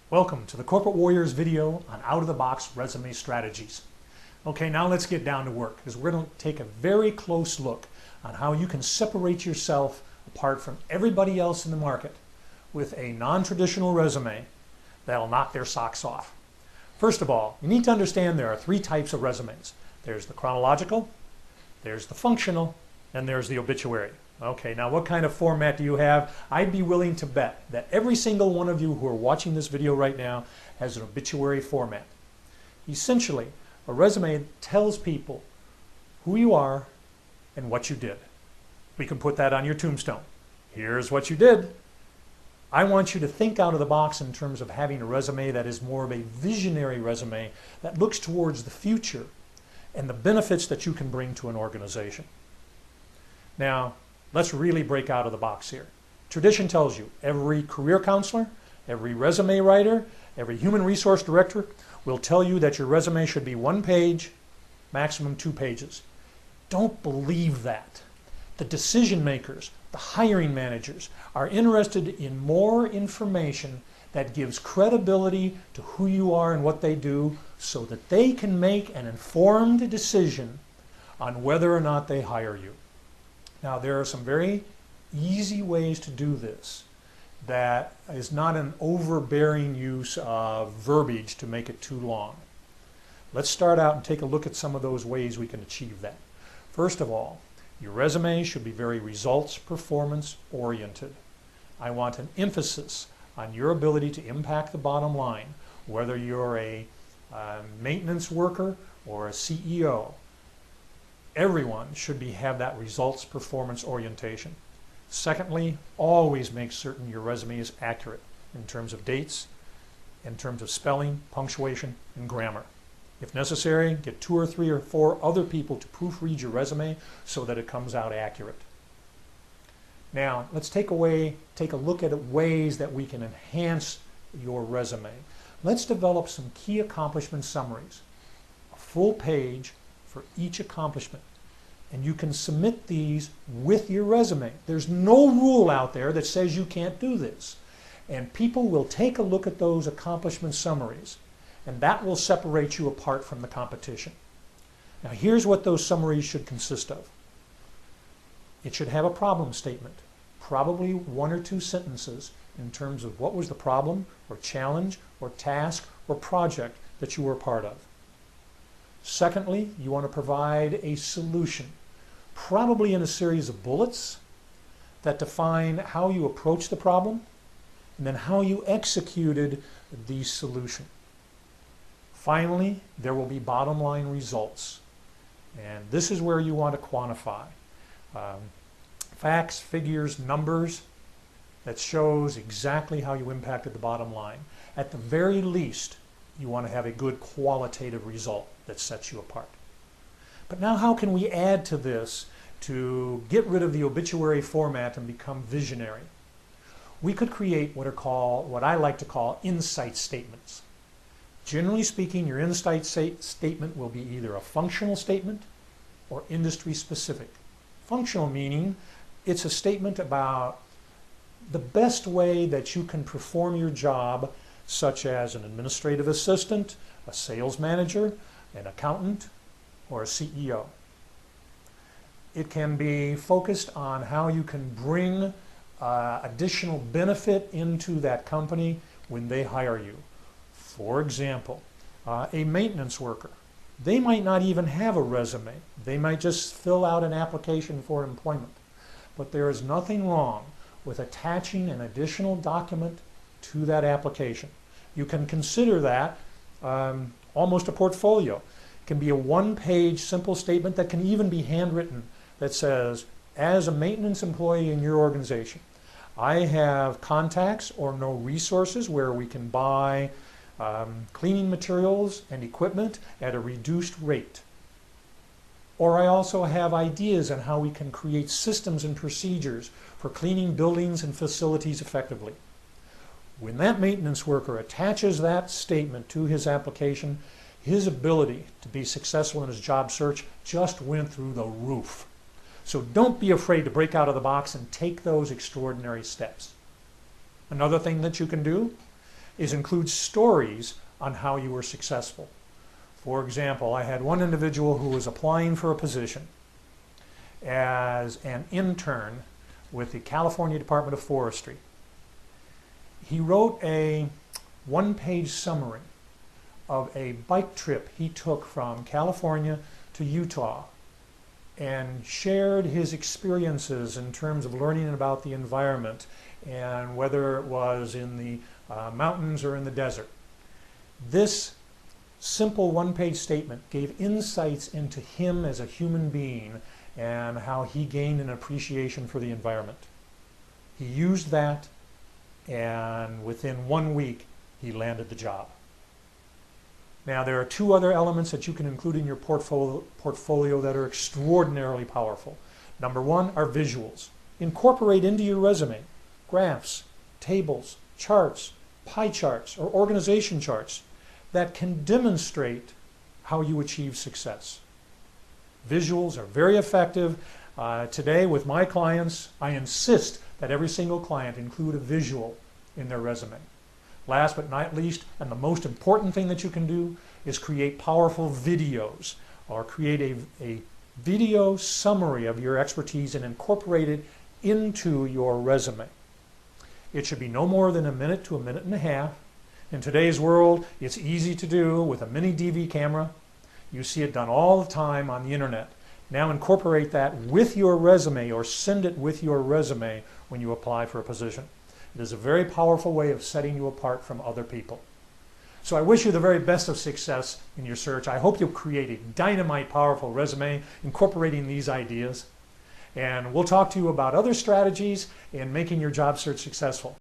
Welcome to the Corporate Warriors video on out-of-the-box resume strategies. Okay, now let's get down to work because we're going to take a very close look on how you can separate yourself apart from everybody else in the market with a non-traditional resume that'll knock their socks off. First of all, you need to understand there are three types of resumes. There's the chronological, there's the functional, and there's the obituary. Okay, now what kind of format do you have? I'd be willing to bet that every single one of you who are watching this video right now has an obituary format. Essentially, a resume tells people who you are and what you did. We can put that on your tombstone. Here's what you did. I want you to think out of the box in terms of having a resume that is more of a visionary resume that looks towards the future and the benefits that you can bring to an organization. Now, let's really break out of the box here. Tradition tells you every career counselor, every resume writer, every human resource director will tell you that your resume should be 1 page, maximum 2 pages. Don't believe that. The decision makers, the hiring managers are interested in more information that gives credibility to who you are and what they do so that they can make an informed decision on whether or not they hire you. Now, there are some very easy ways to do this that is not an overbearing use of verbiage to make it too long. Let's start out and take a look at some of those ways we can achieve that. First of all, your resume should be very results performance oriented. I want an emphasis on your ability to impact the bottom line, whether you're a maintenance worker or a CEO. Everyone should have that results performance orientation. Secondly, always make certain your resume is accurate in terms of dates, in terms of spelling, punctuation, and grammar. If necessary, get 2 or 3 or 4 other people to proofread your resume so that it comes out accurate. Now, let's take a look at ways that we can enhance your resume. Let's develop some key accomplishment summaries, a full page for each accomplishment. And you can submit these with your resume. There's no rule out there that says you can't do this. And people will take a look at those accomplishment summaries, and that will separate you apart from the competition. Now, here's what those summaries should consist of. It should have a problem statement, probably 1 or 2 sentences in terms of what was the problem or challenge or task or project that you were part of. Secondly, you want to provide a solution, probably in a series of bullets that define how you approach the problem and then how you executed the solution. Finally, there will be bottom line results. And this is where you want to quantify. Facts, figures, numbers that shows exactly how you impacted the bottom line. At the very least, you want to have a good qualitative result that sets you apart. But now how can we add to this to get rid of the obituary format and become visionary? We could create what I like to call insight statements. Generally speaking, your insight statement will be either a functional statement or industry specific. Functional meaning it's a statement about the best way that you can perform your job, such as an administrative assistant, a sales manager, an accountant, or a CEO. It can be focused on how you can bring additional benefit into that company when they hire you. For example, a maintenance worker. They might not even have a resume. They might just fill out an application for employment. But there is nothing wrong with attaching an additional document to that application. You can consider that almost a portfolio. It can be a 1-page simple statement that can even be handwritten that says, as a maintenance employee in your organization, I have contacts or no resources where we can buy cleaning materials and equipment at a reduced rate. Or I also have ideas on how we can create systems and procedures for cleaning buildings and facilities effectively. When that maintenance worker attaches that statement to his application, his ability to be successful in his job search just went through the roof. So don't be afraid to break out of the box and take those extraordinary steps. Another thing that you can do, is include stories on how you were successful. For example, I had one individual who was applying for a position as an intern with the California Department of Forestry. He wrote a one-page summary of a bike trip he took from California to Utah and shared his experiences in terms of learning about the environment and whether it was in the mountains or in the desert. This simple one-page statement gave insights into him as a human being and how he gained an appreciation for the environment. He used that, and within 1 week he landed the job. Now, there are two other elements that you can include in your portfolio that are extraordinarily powerful. Number one are visuals. Incorporate into your resume graphs, tables, charts, pie charts, or organization charts that can demonstrate how you achieve success. Visuals are very effective. Today with my clients, I insist that every single client include a visual in their resume. Last but not least, and the most important thing that you can do, is create powerful videos or create a video summary of your expertise and incorporate it into your resume. It should be no more than a minute to a minute and a half. In today's world, it's easy to do with a mini DV camera. You see it done all the time on the internet. Now incorporate that with your resume or send it with your resume when you apply for a position. It is a very powerful way of setting you apart from other people. So I wish you the very best of success in your search. I hope you'll create a dynamite, powerful resume incorporating these ideas. And we'll talk to you about other strategies in making your job search successful.